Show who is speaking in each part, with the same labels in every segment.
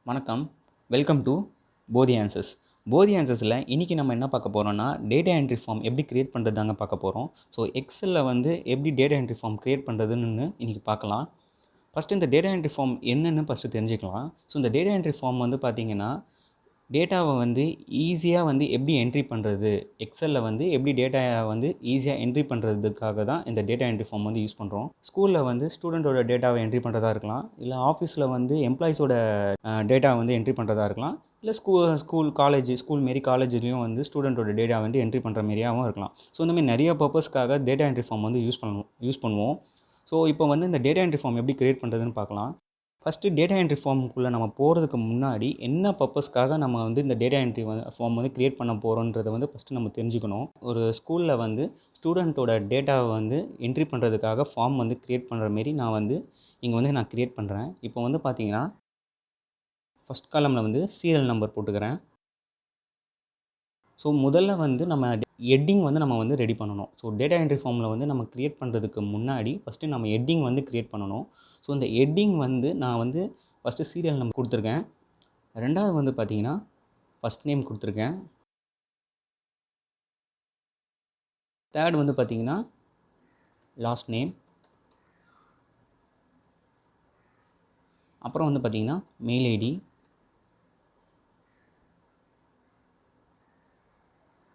Speaker 1: வணக்கம். Welcome to போதி answers. போதி ஆன்சர்ஸில் இன்றைக்கி நம்ம என்ன பார்க்க போகிறோம்னா, டேட்டா என்ட்ரி ஃபார்ம் எப்படி கிரியேட் பண்ணுறது தாங்க பார்க்க போகிறோம். ஸோ எக்ஸலில் வந்து எப்படி டேட்டா என்ட்ரி ஃபார்ம் கிரியேட் பண்ணுறதுன்னு இன்றைக்கி பார்க்கலாம். ஃபஸ்ட்டு இந்த டேட்டா என்ட்ரி ஃபார்ம் என்னென்னு ஃபஸ்ட்டு தெரிஞ்சுக்கலாம். ஸோ இந்த டேட்டா என்ட்ரி ஃபார்ம் வந்து பார்த்திங்கன்னா, டேட்டாவை வந்து ஈஸியாக வந்து எப்படி என்ட்ரி பண்ணுறது, எக்ஸலில் வந்து எப்படி டேட்டாவை வந்து ஈஸியாக என்ட்ரி பண்ணுறதுக்காக தான் இந்த டேட்டா என்ட்ரி ஃபார்ம் வந்து யூஸ் பண்ணுறோம். ஸ்கூலில் வந்து ஸ்டூடெண்ட்டோட டேட்டாவை என்ட்ரி பண்ணுறதா இருக்கலாம், இல்லை ஆஃபீஸில் வந்து எம்ப்ளாயிஸோட டேட்டாவை வந்து என்ட்ரி பண்ணுறதா இருக்கலாம், இல்லை ஸ்கூல் மாரி காலேஜ்லேயும் வந்து ஸ்டூடெண்ட்டோட டேட்டா வந்து என்ட்ரி பண்ணுற மாரியாகவும் இருக்கலாம். ஸோ இந்த மாதிரி நிறைய பர்பஸ்க்காக டேட்டா என்ட்ரி ஃபார்ம் வந்து யூஸ் பண்ணுவோம். ஸோ இப்போ வந்து இந்த டேட்டா என்ட்ரி ஃபார்ம் எப்படி கிரியேட் பண்ணுறதுன்னு பார்க்கலாம். ஃபஸ்ட்டு டேட்டா என்ட்ரி ஃபார்முக்குள்ளே நம்ம போகிறதுக்கு முன்னாடி என்ன பர்பஸ்க்காக நம்ம வந்து இந்த டேட்டா என்ட்ரி ஃபார்ம் வந்து கிரியேட் பண்ண போகிறோன்றதை வந்து ஃபஸ்ட்டு நம்ம தெரிஞ்சுக்கணும். ஒரு ஸ்கூலில் வந்து ஸ்டூடெண்ட்டோட டேட்டாவை வந்து என்ட்ரி பண்ணுறதுக்காக ஃபார்ம் வந்து கிரியேட் பண்ணுற மாரி இங்கே வந்து நான் கிரியேட் பண்ணுறேன். இப்போ வந்து பார்த்தீங்கன்னா, ஃபஸ்ட் காலமில் வந்து சீரியல் நம்பர் போட்டுக்கிறேன். ஸோ முதல்ல வந்து நம்ம ஹெட்டிங் வந்து நம்ம வந்து ரெடி பண்ணணும். ஸோ டேட்டா என்ட்ரி ஃபார்மில் வந்து நம்ம கிரியேட் பண்ணுறதுக்கு முன்னாடி ஃபஸ்ட்டு நம்ம ஹெட்டிங் வந்து கிரியேட் பண்ணணும். ஸோ இந்த ஹெட்டிங் வந்து நான் வந்து ஃபஸ்ட்டு சீரியல் நம்பர் கொடுத்துருக்கேன். ரெண்டாவது வந்து பார்த்தீங்கன்னா, ஃபஸ்ட் நேம் கொடுத்துருக்கேன். தேர்ட் வந்து பார்த்தீங்கன்னா, லாஸ்ட் நேம். அப்புறம் வந்து பார்த்தீங்கன்னா, மெயில் ஐடி.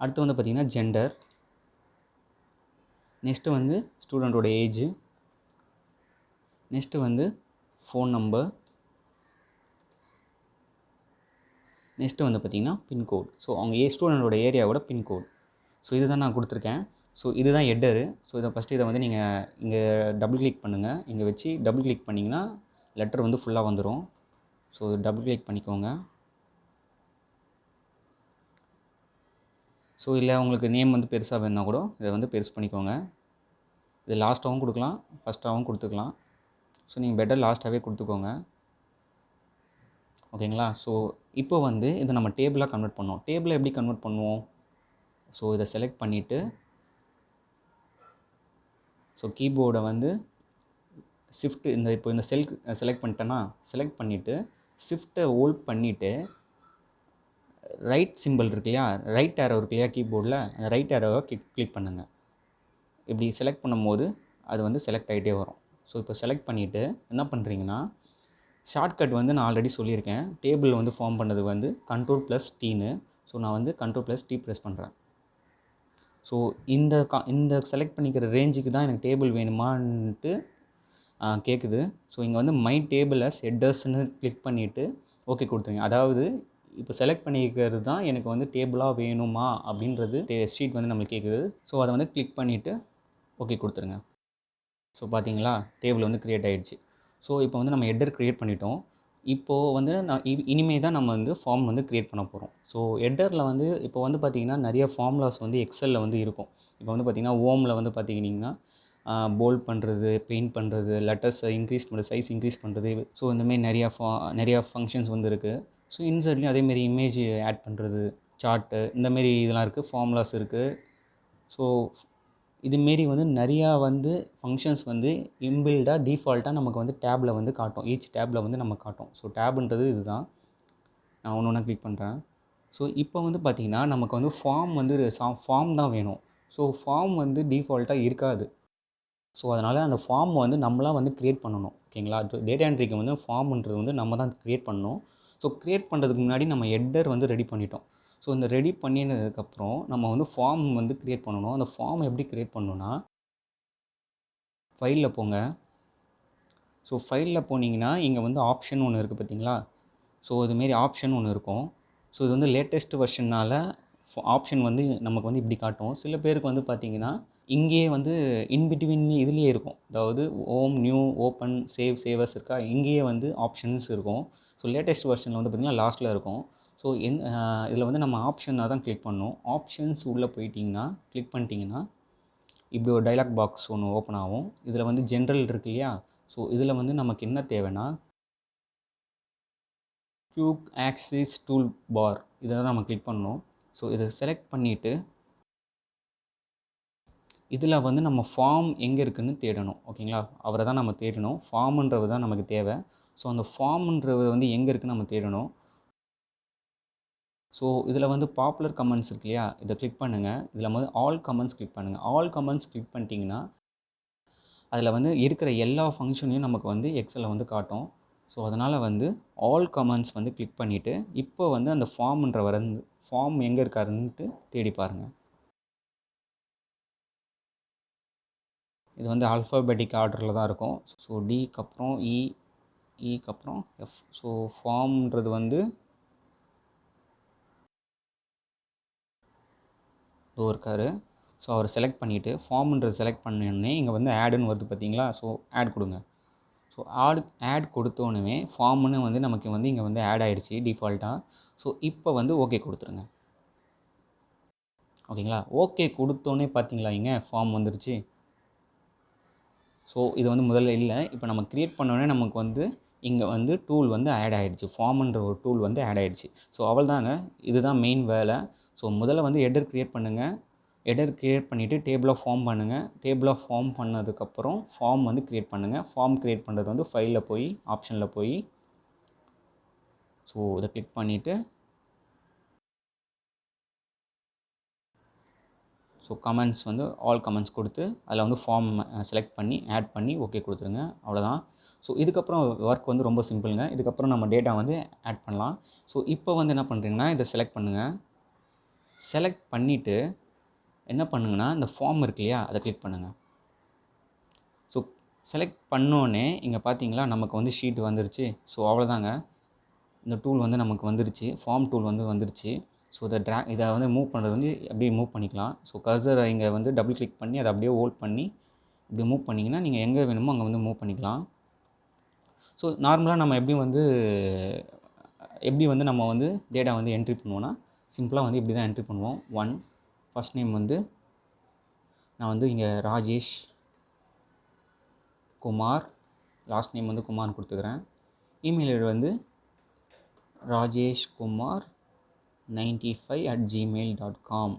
Speaker 1: அடுத்து வந்து பார்த்தீங்கன்னா, ஜெண்டர். நெக்ஸ்ட்டு வந்து ஸ்டூடெண்ட்டோட ஏஜ். நெக்ஸ்ட்டு வந்து ஃபோன் நம்பர். நெக்ஸ்ட்டு வந்து பார்த்தீங்கன்னா, பின்கோட். ஸோ அவங்க ஸ்டூடெண்ட்டோட ஏரியாவோட பின்கோட். ஸோ இது தான் நான் கொடுத்துருக்கேன். ஸோ இதுதான் ஹெட்டரு. ஸோ இதை வந்து நீங்கள் இங்கே டபுள் கிளிக் பண்ணுங்கள். இங்கே வச்சு டபுள் கிளிக் பண்ணிங்கன்னா லெட்டர் வந்து ஃபுல்லாக வந்துடும். ஸோ டபுள் கிளிக் பண்ணிக்கோங்க. ஸோ இல்லை உங்களுக்கு நேம் வந்து பெருசாக வேணுன்னா கூட இதை வந்து பெருசு பண்ணிக்கோங்க. இது லாஸ்ட்டாகவும் கொடுக்கலாம், ஃபஸ்ட்டாகவும் கொடுத்துக்கலாம். ஸோ நீங்கள் பெட்டர் லாஸ்ட்டாகவே கொடுத்துக்கோங்க. ஓகேங்களா? ஸோ இப்போ வந்து இதை நம்ம டேபிளாக கன்வெர்ட் பண்ணோம். டேபிளை எப்படி கன்வெர்ட் பண்ணுவோம்? ஸோ இதை செலக்ட் பண்ணிவிட்டு, ஸோ கீபோர்டை வந்து ஷிஃப்ட்டு இப்போ இந்த செலக்ட் பண்ணிட்டேன்னா, செலக்ட் பண்ணிவிட்டு ஷிஃப்ட்டை ஹோல்ட் பண்ணிவிட்டு ரைட் சிம்பிள் இருக்கு இல்லையா, ரைட் ஏரோ இருக்கு இல்லையா கீபோர்டில், அந்த ரைட் ஏரோவை கிளிக் பண்ணுங்கள். இப்படி செலக்ட் பண்ணும்போது அது வந்து செலக்ட் ஆகிட்டே வரும். ஸோ இப்போ செலக்ட் பண்ணிவிட்டு என்ன பண்ணுறீங்கன்னா, ஷார்ட்கட் வந்து நான் ஆல்ரெடி சொல்லியிருக்கேன். டேபிள் வந்து ஃபார்ம் பண்ணது வந்து Ctrl+Tன்னு. ஸோ நான் வந்து Ctrl+T ப்ரெஸ் பண்ணுறேன். ஸோ இந்த செலக்ட் பண்ணிக்கிற ரேஞ்சுக்கு தான் எனக்கு டேபிள் வேணுமான்ட்டு கேட்குது. ஸோ இங்கே வந்து மை டேபிள் அஸ் ஹெட்டர்ஸ்ன்னு கிளிக் பண்ணிவிட்டு ஓகே கொடுத்துருங்க. அதாவது இப்போ செலக்ட் பண்ணிக்கிறது தான் எனக்கு வந்து டேபிளாக வேணுமா அப்படின்றது ஷீட் வந்து நம்மளுக்கு கேட்குது. ஸோ அதை வந்து கிளிக் பண்ணிவிட்டு ஓகே கொடுத்துருங்க. ஸோ பார்த்தீங்களா, டேபிள் வந்து க்ரியேட் ஆகிடுச்சு. ஸோ இப்போ வந்து நம்ம ஹெட்டர் க்ரியேட் பண்ணிட்டோம். இப்போது வந்து இனிமே தான் நம்ம வந்து ஃபார்ம் வந்து க்ரியேட் பண்ண போகிறோம். ஸோ ஹெட்டரில் வந்து இப்போ வந்து பார்த்திங்கன்னா நிறைய ஃபார்முலாஸ் வந்து எக்ஸலில் வந்து இருக்கும். இப்போ வந்து பார்த்திங்கன்னா ஹோமில் வந்து பார்த்திங்கன்னா போல்ட் பண்ணுறது, பெயிண்ட் பண்ணுறது, லெட்டர்ஸை இன்க்ரீஸ் பண்ணுறது, சைஸ் இன்க்ரீஸ் பண்ணுறது. ஸோ இந்தமாரி நிறையா ஃபங்க்ஷன்ஸ் வந்து இருக்குது. ஸோ இன்சர்ட்லேயும் அதேமாரி இமேஜ் ஆட் பண்ணுறது, சார்ட்டு, இந்தமாரி இதெல்லாம் இருக்குது, ஃபார்முலாஸ் இருக்குது. ஸோ இதுமாரி வந்து நிறையா வந்து ஃபங்க்ஷன்ஸ் வந்து இன்பில்டாக டிஃபால்ட்டாக நமக்கு வந்து டேப்பில் வந்து காட்டும். ஈச் டேப்பில் வந்து நம்ம காட்டும். ஸோ டேப்புன்றது இதுதான். நான் ஒன்று ஒன்றா கிளிக் பண்ணுறேன். ஸோ இப்போ வந்து பார்த்திங்கன்னா நமக்கு வந்து ஃபார்ம் தான் வேணும். ஸோ ஃபார்ம் வந்து டிஃபால்ட்டாக இருக்காது. ஸோ அதனால் அந்த ஃபார்ம் வந்து நம்மளாம் வந்து க்ரியேட் பண்ணணும். ஓகேங்களா? டேட்டா என்ட்ரிக்கு வந்து ஃபார்ம்ன்றது வந்து நம்ம தான் க்ரியேட் பண்ணணும். ஸோ க்ரியேட் பண்ணுறதுக்கு முன்னாடி நம்ம ஹெட்டர் வந்து ரெடி பண்ணிட்டோம். ஸோ இந்த ரெடி பண்ணினதுக்கப்புறம் நம்ம வந்து ஃபார்ம் வந்து க்ரியேட் பண்ணணும். அந்த ஃபார்ம் எப்படி க்ரியேட் பண்ணணும்னா, ஃபைலில் போங்க. ஸோ ஃபைலில் போனீங்கன்னா இங்கே வந்து ஆப்ஷன் ஒன்று இருக்குது பார்த்தீங்களா? ஸோ இதுமாரி ஆப்ஷன் ஒன்று இருக்கும். ஸோ இது வந்து லேட்டஸ்ட் வெர்ஷனால் ஆப்ஷன் வந்து நமக்கு வந்து இப்படி காட்டும். சில பேருக்கு வந்து பார்த்திங்கன்னா இங்கேயே வந்து இன்பிட்வீன் இதுலேயே இருக்கும். அதாவது ஹோம், நியூ, ஓப்பன், சேவஸ் இருக்கா, இங்கேயே வந்து ஆப்ஷன்ஸ் இருக்கும். ஸோ லேட்டஸ்ட் வெர்ஷனில் வந்து பார்த்திங்கன்னா லாஸ்ட்டில் இருக்கும். ஸோ இதில் வந்து நம்ம ஆப்ஷனாக தான் கிளிக் பண்ணணும். ஆப்ஷன்ஸ் உள்ளே போயிட்டிங்கன்னா கிளிக் பண்ணிட்டீங்கன்னா இப்படி ஒரு டைலாக் பாக்ஸ் ஒன்று ஓப்பன் ஆகும். இதில் வந்து ஜென்ரல் இருக்கு இல்லையா? ஸோ இதில் வந்து நமக்கு என்ன தேவைன்னா, குயிக் ஆக்சிஸ் டூல் பார் இதை தான் நம்ம கிளிக் பண்ணணும். ஸோ இதை செலக்ட் பண்ணிவிட்டு இதில் வந்து நம்ம ஃபார்ம் எங்கே இருக்குதுன்னு தேடணும். ஓகேங்களா? அவரை தான் நம்ம தேடணும். ஃபார்முன்றது தான் நமக்கு தேவை. ஸோ அந்த ஃபார்ம்ன்றது வந்து எங்கே இருக்குன்னு நம்ம தேடணும். ஸோ இதில் வந்து பாப்புலர் கமெண்ட்ஸ் இருக்கு இல்லையா, இதை கிளிக் பண்ணுங்கள். இதில் வந்து ஆல் கமெண்ட்ஸ் கிளிக் பண்ணுங்கள். ஆல் கமெண்ட்ஸ் கிளிக் பண்ணிட்டீங்கன்னா அதில் வந்து இருக்கிற எல்லா ஃபங்க்ஷனையும் நமக்கு வந்து எக்ஸலில் வந்து காட்டும். ஸோ அதனால் வந்து ஆல் கமெண்ட்ஸ் வந்து கிளிக் பண்ணிவிட்டு இப்போ வந்து அந்த ஃபார்ம் எங்கே இருக்காருன்ட்டு தேடி பாருங்கள். இது வந்து ஆல்ஃபாபெட்டிக் ஆர்டரில் தான் இருக்கும். ஸோ டிக்கு அப்புறம் இக்கு அப்புறம் எஃப். ஸோ ஃபார்ம்ன்றது வந்து இதோ இருக்கார். ஸோ அவர் செலக்ட் பண்ணிவிட்டு ஃபார்ம்ன்றது செலக்ட் பண்ணோடனே இங்கே வந்து ஆடுன்னு வருது பார்த்தீங்களா. ஸோ ஆட் கொடுங்க. ஸோ ஆட் கொடுத்தோன்னே ஃபார்ம்னு வந்து நமக்கு வந்து இங்கே வந்து ஆட் ஆகிடுச்சு டிஃபால்ட்டாக. ஸோ இப்போ வந்து ஓகே கொடுத்துருங்க. ஓகேங்களா. ஓகே கொடுத்தோன்னே பார்த்தீங்களா இங்கே ஃபார்ம் வந்துருச்சு. ஸோ இது வந்து முதல்ல இல்லை. இப்போ நம்ம க்ரியேட் பண்ணோடனே நமக்கு வந்து இங்கே வந்து டூல் வந்து ஆட் ஆகிடுச்சு. ஃபார்ம்ன்ற ஒரு டூல் வந்து ஆட் ஆகிடுச்சு. ஸோ அவ்வளோதாங்க, இதுதான் மெயின் வேலை. ஸோ முதல்ல வந்து ஹெடர் க்ரியேட் பண்ணுங்கள். ஹெடர் க்ரியேட் பண்ணிவிட்டு டேபிள் ஆஃப் ஃபார்ம் பண்ணுங்கள். டேபிள் ஆஃப் ஃபார்ம் பண்ணதுக்கப்புறம் ஃபார்ம் வந்து க்ரியேட் பண்ணுங்கள். ஃபார்ம் க்ரியேட் பண்ணுறது வந்து ஃபைலில் போய் ஆப்ஷனில் போய் ஸோ இதை கிளிக் பண்ணிவிட்டு ஸோ கமெண்ட்ஸ் வந்து ஆல் கமெண்ட்ஸ் கொடுத்து அதில் வந்து ஃபார்ம் செலக்ட் பண்ணி ஆட் பண்ணி ஓகே கொடுத்துருங்க. அவ்வளோதான். ஸோ இதுக்கப்புறம் ஒர்க் வந்து ரொம்ப சிம்பிளுங்க. இதுக்கப்புறம் நம்ம டேட்டா வந்து ஆட் பண்ணலாம். ஸோ இப்போ வந்து என்ன பண்ணுறீங்கன்னா இதை செலக்ட் பண்ணுங்கள். செலக்ட் பண்ணிவிட்டு என்ன பண்ணுங்கன்னா இந்த ஃபார்ம் இருக்கு இல்லையா, அதை கிளிக் பண்ணுங்கள். ஸோ செலக்ட் பண்ணோன்னே இங்கே பார்த்தீங்களா நமக்கு வந்து ஷீட் வந்துருச்சு. ஸோ அவ்வளோதாங்க, இந்த டூல் வந்து நமக்கு வந்துருச்சு. ஃபார்ம் டூல் வந்து வந்துருச்சு. ஸோ இதை வந்து மூவ் பண்ணுறது வந்து அப்படியே மூவ் பண்ணிக்கலாம். ஸோ கர்சரை இங்கே வந்து டபுள் கிளிக் பண்ணி அதை அப்படியே ஹோல்ட் பண்ணி இப்படி மூவ் பண்ணிங்கன்னா நீங்கள் எங்கே வேணுமோ அங்கே வந்து மூவ் பண்ணிக்கலாம். ஸோ நார்மலாக நம்ம எப்படி வந்து நம்ம வந்து டேட்டா வந்து என்ட்ரி பண்ணுவோன்னா சிம்பிளாக வந்து இப்படி தான் என்ட்ரி பண்ணுவோம். ஃபர்ஸ்ட் நேம் வந்து நான் வந்து இங்கே ராஜேஷ் குமார், லாஸ்ட் நேம் வந்து குமார்னு கொடுத்துக்கிறேன். இமெயில் ஐடி வந்து rajeshkumar95@gmail.com.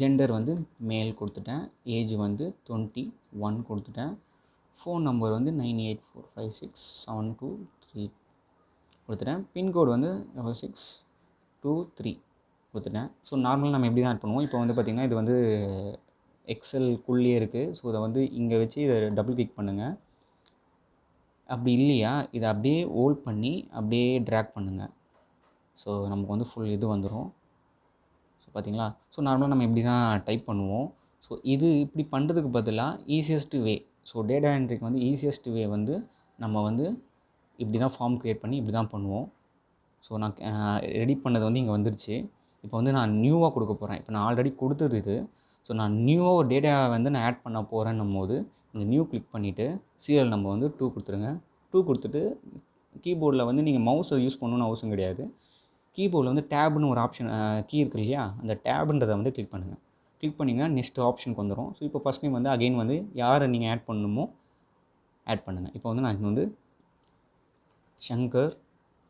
Speaker 1: ஜெண்டர் வந்து மேல் கொடுத்துட்டேன். ஏஜ் வந்து 21 கொடுத்துட்டேன். ஃபோன் நம்பர் வந்து 98456723 கொடுத்துட்டேன். பின்கோடு வந்து 6623 கொடுத்துட்டேன். ஸோ நார்மலாக நம்ம எப்படி தான் ஆட் பண்ணுவோம். இப்போ வந்து பார்த்திங்கன்னா இது வந்து எக்ஸல்குள்ளேயே இருக்குது. ஸோ இதை வந்து இங்கே வச்சு இதை டபுள் கிளிக் பண்ணுங்கள். அப்படி இல்லையா இதை அப்படியே ஹோல்ட் பண்ணி அப்படியே ட்ராக் பண்ணுங்கள். ஸோ நமக்கு வந்து ஃபுல் இது வந்துடும். ஸோ பார்த்தீங்களா. ஸோ நார்மலாக நம்ம இப்படி தான் டைப் பண்ணுவோம். ஸோ இது இப்படி பண்ணுறதுக்கு பதிலாக ஈஸியஸ்ட் வே, ஸோ டேட்டா என்ட்ரிக்கு வந்து ஈஸியஸ்ட் வே வந்து நம்ம வந்து இப்படி தான் ஃபார்ம் க்ரியேட் பண்ணி இப்படி தான் பண்ணுவோம். ஸோ நான் ரெடி பண்ணது வந்து இங்கே வந்துருச்சு. இப்போ வந்து நான் நியூவாக கொடுக்க போகிறேன். இப்போ நான் ஆல்ரெடி கொடுத்தது இது. ஸோ நான் நியூவாக ஒரு டேட்டா வந்து நான் ஆட் பண்ண போகிறேன்னும் போது இந்த நியூ கிளிக் பண்ணிவிட்டு சீரியல் நம்பர் வந்து 2 கொடுத்துருங்க. 2 கொடுத்துட்டு கீபோர்டில் வந்து நீங்கள் மவுஸை யூஸ் பண்ணணுன்னு அவசியம் கிடையாது. கீபோர்டில் வந்து டேப்னு ஒரு ஆப்ஷன் கீ இருக்கு இல்லையா, அந்த டேப்ன்றதை வந்து கிளிக் பண்ணுங்கள். கிளிக் பண்ணிங்கன்னா நெக்ஸ்ட் ஆப்ஷனுக்கு வந்துடும். ஸோ இப்போ ஃபஸ்ட் நேம் வந்து அகெயின் வந்து யாரை நீங்கள் ஆட் பண்ணணுமோ ஆட் பண்ணுங்கள். இப்போ வந்து நான் வந்து சங்கர்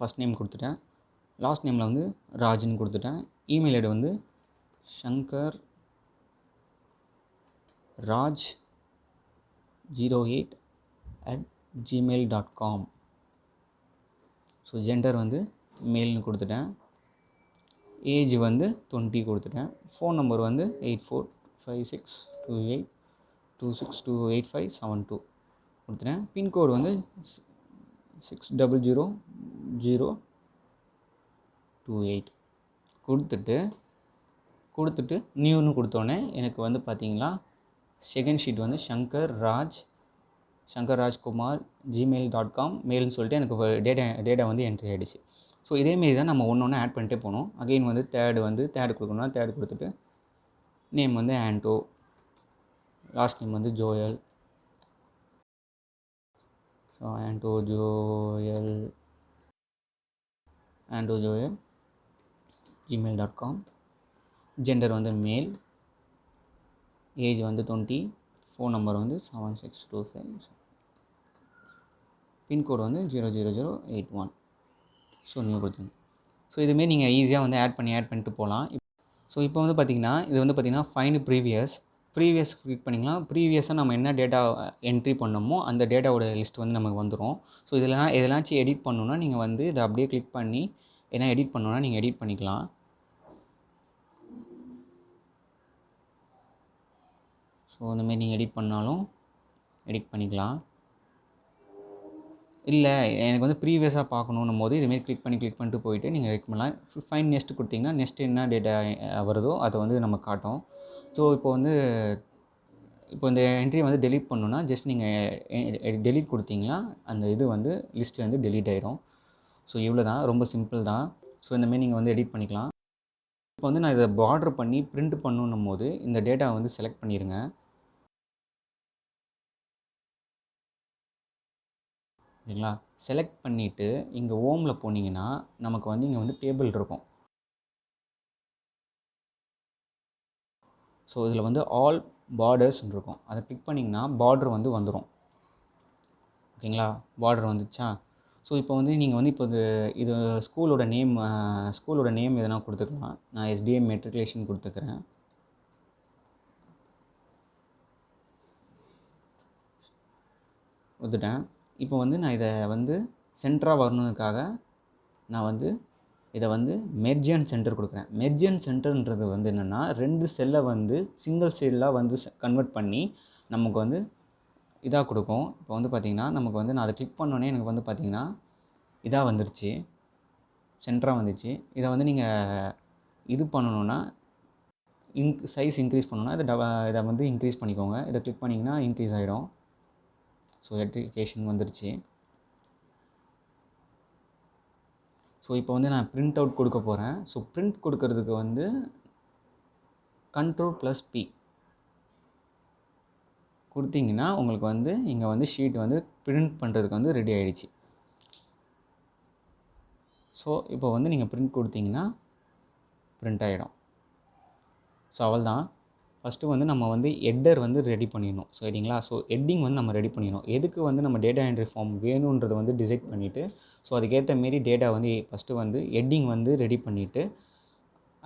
Speaker 1: ஃபஸ்ட் நேம் கொடுத்துட்டேன். லாஸ்ட் நேமில் வந்து ராஜ்னு கொடுத்துட்டேன். இமெயில் ஐடி வந்து Shankar Raj 08@gmail.com. So gender வந்து மேல்னு கொடுத்துட்டேன். ஏஜ் வந்து 20 கொடுத்துட்டேன். ஃபோன் நம்பர் வந்து 845628262857 கொடுத்துட்டேன். பின்கோடு வந்து 600028 கொடுத்துட்டு நியூன்னு கொடுத்தோன்னே எனக்கு வந்து பார்த்தீங்களா செகண்ட் ஷீட் வந்து சங்கர்ராஜ்குமார் gmail.com மெயில்னு சொல்லிட்டு எனக்கு டேட்டா வந்து என்ட்ரி ஆகிடுச்சு. ஸோ இதேமாரி தான் நம்ம ஒன்று ஆட் பண்ணிட்டே போனோம். அகெயின் வந்து தேர்டு கொடுக்கணும்னா தேர்டு கொடுத்துட்டு நேம் வந்து ஆண்டோ, லாஸ்ட் நேம் வந்து ஜோயல். ஸோ ஆண்டோ ஜோயல் gmail.com. ஜெண்டர் வந்து மேல், ஏஜ் வந்து 20, ஃபோன் நம்பர் வந்து 7625, பின்கோடு வந்து 00081. ஸோ நீங்கள் கொடுத்துருங்க. ஸோ இதுமாரி நீங்கள் ஈஸியாக வந்து ஆட் பண்ணிட்டு போகலாம். ஸோ இப்போ வந்து பார்த்திங்கன்னா இது வந்து பார்த்திங்கன்னா ஃபைண்ட் ப்ரீவியஸ் கிளிக் பண்ணிக்கலாம். ப்ரீவியஸாக நம்ம என்ன டேட்டா என்ட்ரி பண்ணோமோ அந்த டேட்டாவோட லிஸ்ட் வந்து நமக்கு வந்துடும். ஸோ இதெல்லாம் எதனாச்சும் எடிட் பண்ணணுன்னா நீங்கள் வந்து இதை அப்படியே கிளிக் பண்ணி எதனா எடிட் பண்ணணுன்னா நீங்கள் எடிட் பண்ணிக்கலாம். ஸோ இந்தமாரி நீங்கள் எடிட் பண்ணாலும் எடிட் பண்ணிக்கலாம். இல்லை எனக்கு வந்து ப்ரீவியஸாக பார்க்கணுன்னும் போது இதுமாரி கிளிக் பண்ணிட்டு போயிட்டு நீங்கள் எடிட் பண்ணலாம். ஃபைன் நெக்ஸ்ட் கொடுத்தீங்கன்னா நெக்ஸ்ட் என்ன டேட்டா வருதோ அதை வந்து நம்ம காட்டும். ஸோ இப்போ இந்த என்ட்ரி வந்து டெலீட் பண்ணணுன்னா ஜஸ்ட் நீங்கள் டெலீட் கொடுத்தீங்கன்னா அந்த இது வந்து லிஸ்ட் வந்து டெலீட் ஆகிடும். ஸோ இவ்வளோ தான், ரொம்ப சிம்பிள் தான். ஸோ இந்தமாரி நீங்கள் வந்து எடிட் பண்ணிக்கலாம். இப்போ வந்து நான் இதை பார்டர் பண்ணி பிரிண்ட் பண்ணணும் போது இந்த டேட்டா வந்து செலக்ட் பண்ணிடுங்க. சரிங்களா? செலக்ட் பண்ணிவிட்டு இங்கே ஹோமில் போனீங்கன்னா நமக்கு வந்து இங்கே வந்து டேபிள் இருக்கும். ஸோ இதில் வந்து ஆல் பார்டர்ஸ்ன்னு இருக்கும். அதை கிளிக் பண்ணிங்கன்னா பார்டர் வந்து வந்துடும். ஓகேங்களா? பார்டர் வந்துச்சா? ஸோ இப்போ வந்து நீங்கள் வந்து இப்போ இது ஸ்கூலோட நேம் எதனா கொடுத்துக்கலாம். நான் எஸ்டிஎம் மெட்ரிகுலேஷன் கொடுத்துக்கிறேன். கொடுத்துட்டேன். இப்போ வந்து நான் இதை வந்து சென்டராக வரணுக்காக நான் வந்து இதை வந்து மெர்ஜ் அண்ட் சென்டர் கொடுக்குறேன். மெர்ஜ் அண்ட் சென்டர்ன்றது வந்து என்னென்னா 2 செல்லை வந்து சிங்கிள் செல்லாக வந்து கன்வெர்ட் பண்ணி நமக்கு வந்து இதாக கொடுக்கும். இப்போ வந்து பார்த்திங்கன்னா நமக்கு வந்து நான் அதை கிளிக் பண்ணோன்னே எனக்கு வந்து பார்த்திங்கன்னா இதாக வந்துருச்சு, சென்டராக வந்துச்சு. இதை வந்து நீங்கள் இது பண்ணணுன்னா சைஸ் இன்க்ரீஸ் பண்ணணுன்னா இதை வந்து இன்க்ரீஸ் பண்ணிக்கோங்க. இதை கிளிக் பண்ணிங்கன்னா இன்க்ரீஸ் ஆகிடும். ஸோ எஜுகேஷன் வந்துருச்சு. ஸோ இப்போ வந்து நான் பிரிண்ட் அவுட் கொடுக்க போகிறேன். ஸோ பிரிண்ட் கொடுக்கறதுக்கு வந்து Ctrl+P கொடுத்தீங்கன்னா உங்களுக்கு வந்து இங்கே வந்து ஷீட் வந்து பிரிண்ட் பண்ணுறதுக்கு வந்து ரெடி ஆகிடுச்சு. ஸோ இப்போ வந்து நீங்கள் பிரிண்ட் கொடுத்தீங்கன்னா பிரிண்ட் ஆகிடும். ஸோ அவ்வளோதான். ஃபஸ்ட்டு வந்து நம்ம வந்து ஹெட்டர் வந்து ரெடி பண்ணிடணும். சரிங்களா? ஸோ ஹெட்டிங் வந்து நம்ம ரெடி பண்ணிடணும். எதுக்கு வந்து நம்ம டேட்டா என்ட்ரி ஃபார்ம் வேணுன்றதை வந்து டிசைட் பண்ணிவிட்டு ஸோ அதுக்கேற்ற மாரி டேட்டா வந்து ஃபஸ்ட்டு வந்து ஹெட்டிங் வந்து ரெடி பண்ணிவிட்டு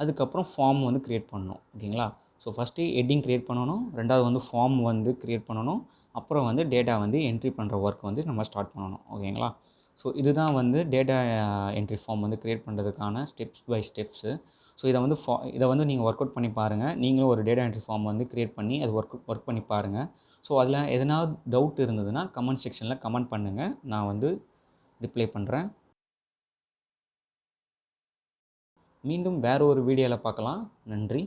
Speaker 1: அதுக்கப்புறம் ஃபார்ம் வந்து க்ரியேட் பண்ணணும். ஓகேங்களா? ஸோ ஃபஸ்ட்டு ஹெட்டிங் க்ரியேட் பண்ணணும், ரெண்டாவது வந்து ஃபார்ம் வந்து க்ரியேட் பண்ணணும், அப்புறம் வந்து டேட்டா வந்து என்ட்ரி பண்ணுற ஒர்க் வந்து நம்ம ஸ்டார்ட் பண்ணணும். ஓகேங்களா? ஸோ இதுதான் வந்து டேட்டா என்ட்ரி ஃபார்ம் வந்து க்ரியேட் பண்ணுறதுக்கான ஸ்டெப்ஸ் பை ஸ்டெப்ஸு. ஸோ இதை வந்து நீங்கள் ஒர்க் அவுட் பண்ணி பாருங்கள். நீங்களும் ஒரு டேட்டா என்ட்ரி ஃபார்ம் வந்து க்ரியேட் பண்ணி அது ஒர்க் பண்ணி பாருங்கள். ஸோ அதில் எதனாவது டவுட் இருந்ததுன்னா கமெண்ட் செக்ஷனில் கமெண்ட் பண்ணுங்கள். நான் வந்து ரிப்ளை பண்ணுறேன். மீண்டும் வேறு ஒரு வீடியோவில் பார்க்கலாம். நன்றி.